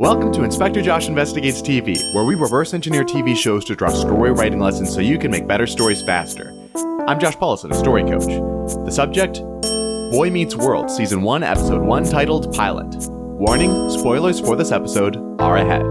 Welcome to Inspector Josh Investigates TV, where we reverse engineer TV shows to draw story writing lessons so you can make better stories faster. I'm Josh Paulson, a story coach. The subject? Boy Meets World, Season 1, Episode 1, titled Pilot. Warning, spoilers for this episode are ahead.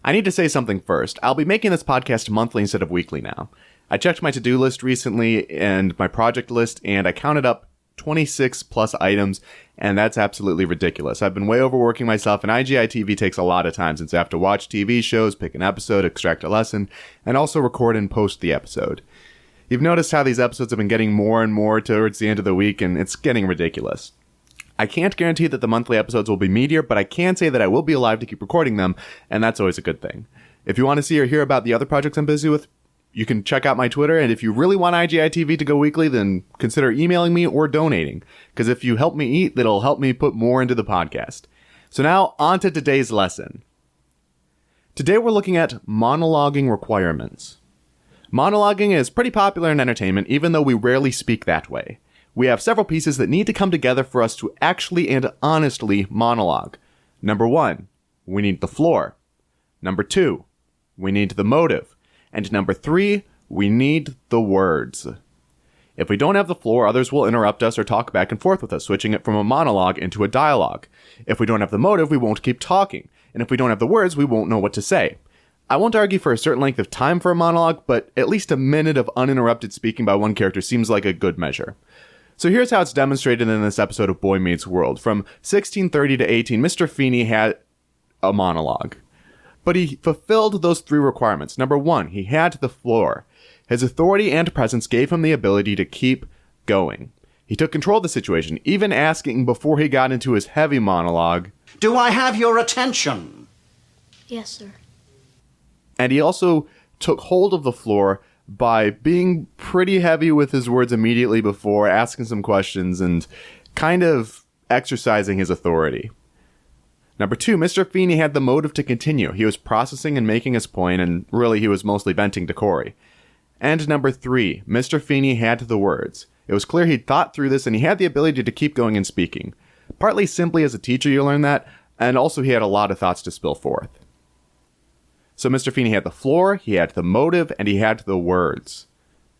I need to say something first. I'll be making this podcast monthly instead of weekly now. I checked my to-do list recently and my project list, and I counted up 26 plus items, and that's absolutely ridiculous. I've been way overworking myself, and IGI TV takes a lot of time since I have to watch TV shows, pick an episode, extract a lesson, and also record and post the episode. You've noticed how these episodes have been getting more and more towards the end of the week, and it's getting ridiculous. I can't guarantee that the monthly episodes will be meatier, but I can say that I will be alive to keep recording them, and that's always a good thing. If you want to see or hear about the other projects I'm busy with, you can check out my Twitter, and if you really want IGI TV to go weekly, then consider emailing me or donating, because if you help me eat, that'll help me put more into the podcast. So now, on to today's lesson. Today we're looking at monologuing requirements. Monologuing is pretty popular in entertainment, even though we rarely speak that way. We have several pieces that need to come together for us to actually and honestly monologue. Number 1, we need the floor. Number 2, we need the motive. And number 3, we need the words. If we don't have the floor, others will interrupt us or talk back and forth with us, switching it from a monologue into a dialogue. If we don't have the motive, we won't keep talking. And if we don't have the words, we won't know what to say. I won't argue for a certain length of time for a monologue, but at least a minute of uninterrupted speaking by one character seems like a good measure. So here's how it's demonstrated in this episode of Boy Meets World. From 1630 to 18, Mr. Feeney had a monologue. But he fulfilled those 3 requirements. Number 1, he had the floor. His authority and presence gave him the ability to keep going. He took control of the situation, even asking before he got into his heavy monologue, "Do I have your attention?" Yes, sir. And he also took hold of the floor by being pretty heavy with his words immediately before, asking some questions, and kind of exercising his authority. Number 2, Mr. Feeney had the motive to continue. He was processing and making his point, and really he was mostly venting to Corey. And number 3, Mr. Feeney had the words. It was clear he'd thought through this, and he had the ability to keep going and speaking. Partly simply as a teacher you learn that, and also he had a lot of thoughts to spill forth. So Mr. Feeney had the floor, he had the motive, and he had the words.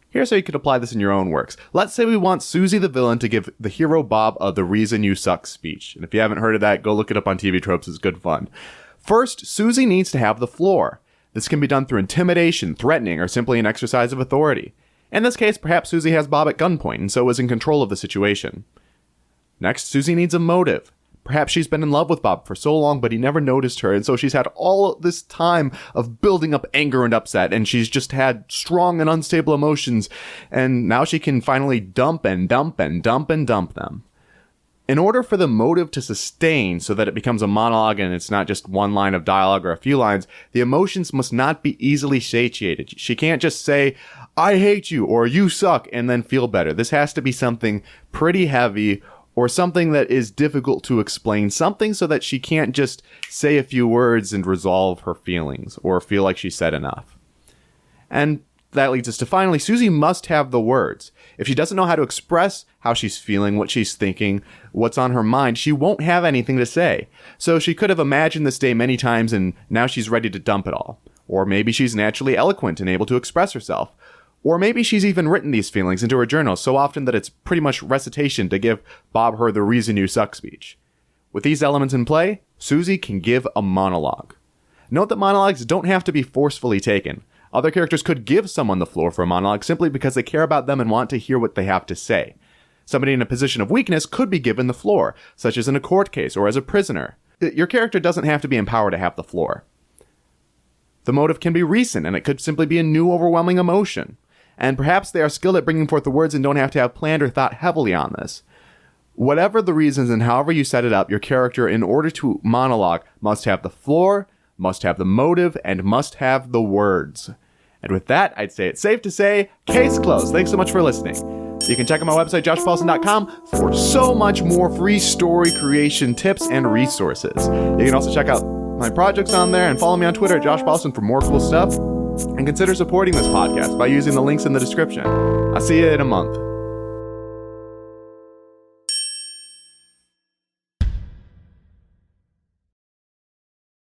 Here's how you could apply this in your own works. Let's say we want Susie the villain to give the hero Bob a "the reason you suck" speech. And if you haven't heard of that, go look it up on TV Tropes. It's good fun. First, Susie needs to have the floor. This can be done through intimidation, threatening, or simply an exercise of authority. In this case, perhaps Susie has Bob at gunpoint and so is in control of the situation. Next, Susie needs a motive. Perhaps she's been in love with Bob for so long, but he never noticed her, and so she's had all this time of building up anger and upset, and she's just had strong and unstable emotions, and now she can finally dump them. In order for the motive to sustain so that it becomes a monologue and it's not just one line of dialogue or a few lines, the emotions must not be easily satiated. She can't just say, "I hate you," or "you suck," and then feel better. This has to be something pretty heavy, or something that is difficult to explain, something so that she can't just say a few words and resolve her feelings, or feel like she said enough. And that leads us to finally, Susie must have the words. If she doesn't know how to express how she's feeling, what she's thinking, what's on her mind, she won't have anything to say. So she could have imagined this day many times and now she's ready to dump it all. Or maybe she's naturally eloquent and able to express herself. Or maybe she's even written these feelings into her journal so often that it's pretty much recitation to give Bob her "the reason you suck" speech. With these elements in play, Susie can give a monologue. Note that monologues don't have to be forcefully taken. Other characters could give someone the floor for a monologue simply because they care about them and want to hear what they have to say. Somebody in a position of weakness could be given the floor, such as in a court case or as a prisoner. Your character doesn't have to be empowered to have the floor. The motive can be recent, and it could simply be a new overwhelming emotion. And perhaps they are skilled at bringing forth the words and don't have to have planned or thought heavily on this. Whatever the reasons and however you set it up, your character, in order to monologue, must have the floor, must have the motive, and must have the words. And with that, I'd say it's safe to say, case closed. Thanks so much for listening. You can check out my website, joshpaulson.com, for so much more free story creation tips and resources. You can also check out my projects on there and follow me on Twitter at Josh Paulson for more cool stuff. And consider supporting this podcast by using the links in the description. I'll see you in a month.